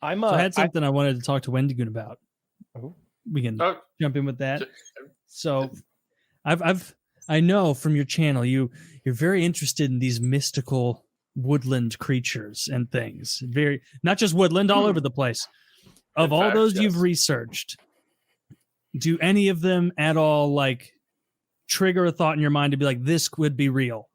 I had something I wanted to talk to Wendigoon about. We can jump in with that. So I know from your channel you're very interested in these mystical woodland creatures and things. Very not just woodland, all over the place. Of all those you've researched, do any of them at all like trigger a thought in your mind to be like, this would be real?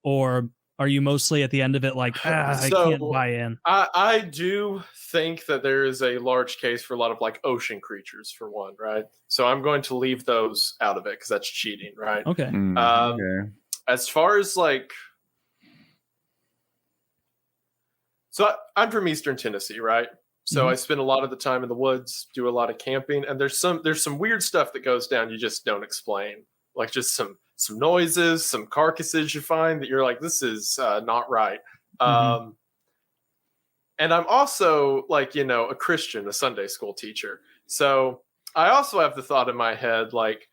Or are you mostly at the end of it like, I can't buy in? I do think that there is a large case for a lot of like ocean creatures, for one, right? So I'm going to leave those out of it because that's cheating, right? Okay. Okay. As far as like, so I'm from Eastern Tennessee, right? So I spend a lot of the time in the woods, do a lot of camping, and there's some weird stuff that goes down you just don't explain, like just some noises, some carcasses you find that you're like, this is not right. And I'm also like, a Christian, a Sunday school teacher. So I also have the thought in my head, like,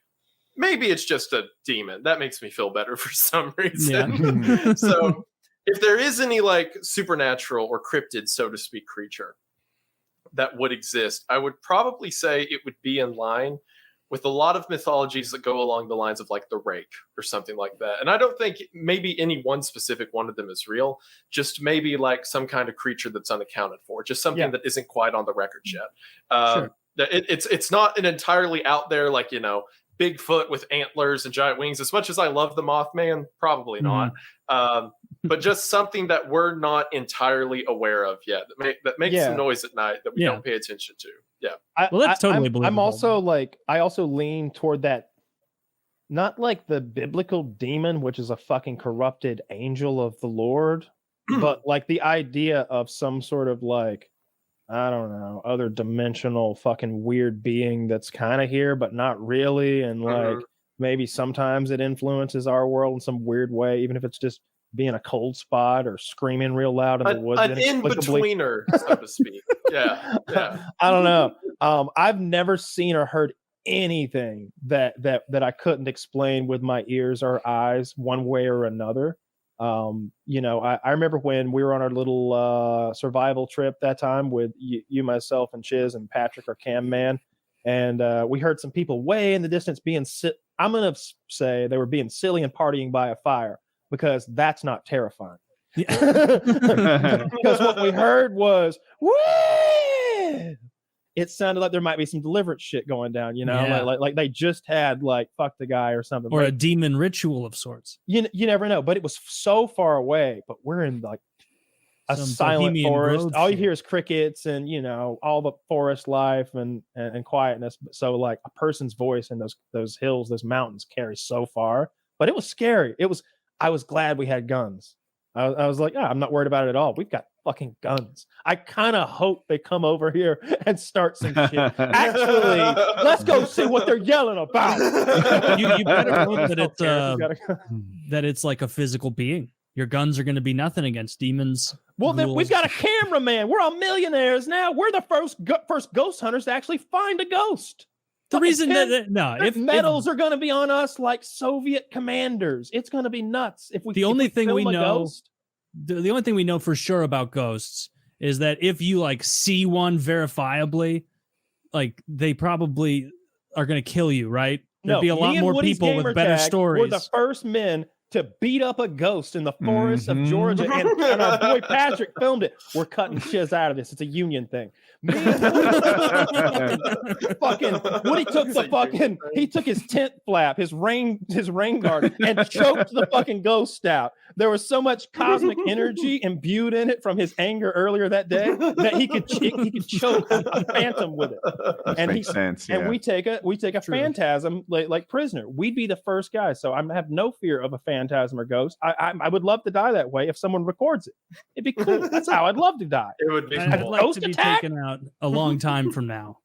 maybe it's just a demon. That makes me feel better for some reason. Yeah. So if there is any like supernatural or cryptid, so to speak, creature that would exist, I would probably say it would be in line with a lot of mythologies that go along the lines of like the rake or something like that. And I don't think maybe any one specific one of them is real, just maybe like some kind of creature that's unaccounted for, just something that isn't quite on the record yet. Sure. It's not an entirely out there, like, Bigfoot with antlers and giant wings. As much as I love the Mothman, probably not. But just something that we're not entirely aware of yet, that makes some noise at night that we don't pay attention to. Yeah. Well, that's totally believable. I'm also like, I also lean toward that, not like the biblical demon, which is a fucking corrupted angel of the Lord, but like the idea of some sort of like, I don't know, other dimensional fucking weird being that's kind of here, but not really. And like, maybe sometimes it influences our world in some weird way, even if it's just being a cold spot or screaming real loud in the woods. An in-betweener, so to speak. Yeah. I don't know. I've never seen or heard anything that I couldn't explain with my ears or eyes one way or another. I remember when we were on our little survival trip that time with you, myself, and Chiz and Patrick, our cam man, and we heard some people way in the distance being I'm gonna say they were being silly and partying by a fire, because that's not terrifying. Because what we heard was, whee! It sounded like there might be some deliverance shit going down, like they just had like fuck the guy or something, or a demon ritual of sorts. You never know, but it was so far away. But we're in like a silent forest. All you hear is crickets and all the forest life and quietness. So like a person's voice in those hills, those mountains carries so far. But it was scary. I was glad we had guns. I was like, I'm not worried about it at all. We've got fucking guns. I kind of hope they come over here and start some shit. Actually, let's go see what they're yelling about. You better hope that it's like a physical being. Your guns are going to be nothing against demons. Well, then we've got a cameraman. We're all millionaires now. We're the first ghost hunters to actually find a ghost. The reason if medals are going to be on us like Soviet commanders, it's going to be nuts. The only thing we know for sure about ghosts is that if you like see one verifiably, like they probably are going to kill you, right? There'd be a lot more people with better stories. We're the first men to beat up a ghost in the forests of Georgia, and our boy Patrick filmed it. We're cutting Chiz out of this. It's a union thing. Me and Woody he took his tent flap, his rain garden, and choked the fucking ghost out. There was so much cosmic energy imbued in it from his anger earlier that day that he could choke a phantom with it. And makes sense. And we take a phantasm like prisoner. We'd be the first guys, so I have no fear of a phantasm or ghost. I would love to die that way if someone records it. It'd be cool. That's how I'd love to die. It would be. I'd like to be taken out a long time from now.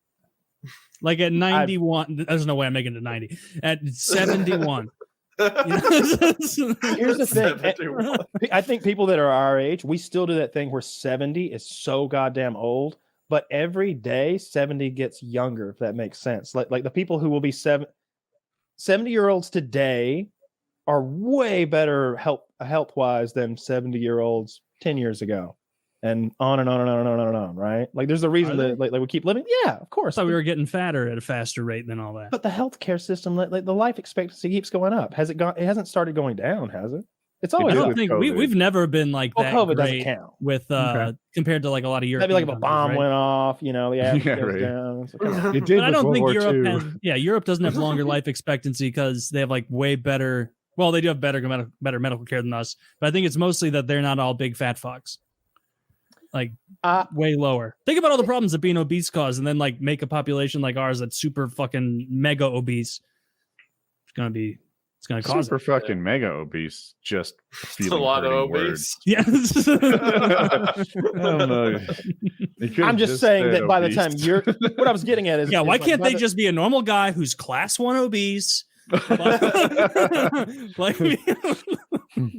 Like at 91, there's no way I'm making it to 90. At 71. Here's the thing. I think people that are our age, we still do that thing where 70 is so goddamn old, but every day 70 gets younger, if that makes sense. Like the people who will be 70-year-olds today are way better health-wise than 70-year-olds 10 years ago. and on and on and on and on and on, right? Like there's a reason that like we keep living. Yeah, of course. I thought we were getting fatter at a faster rate than all that. But the healthcare system, like the life expectancy keeps going up. Has it gone? It hasn't started going down, has it? It's always. I don't think we've never been like that COVID great doesn't count with compared to like a lot of Europe. That'd be like if a bomb went off, you know, the average goes down. It did. But I don't think War Europe II. has. Yeah, Europe doesn't have longer life expectancy because they have like way better. Well, they do have better medical care than us, but I think it's mostly that they're not all big fat fucks. Like way lower. Think about all the problems that being obese cause, and then like make a population like ours that's super fucking mega obese. It's gonna cause super fucking mega obese. Just it's a lot of obese. Yeah. I don't know. I'm just saying that by the time you're, what I was getting at is, why is can't they just be a normal guy who's class 1 obese? Like me.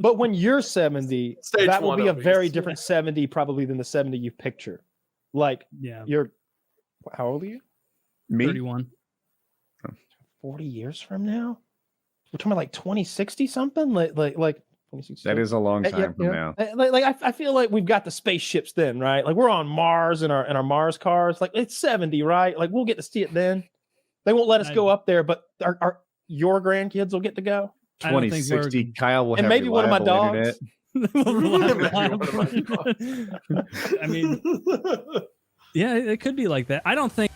But when you're 70, Stage that will 1 be a obese. very different 70 probably than the 70 you picture. Like, you're, how old are you? Me? 31. 40 years from now? We're talking about like 2060 something? Like 2060. That is a long time from now. I feel like we've got the spaceships then, right? Like we're on Mars in our Mars cars. Like it's 70, right? Like we'll get to see it then. They won't let us go up there, but your grandkids will get to go. 2060, Kyle will and have maybe one of my reliable dogs. internet. I mean, yeah, it could be like that. I don't think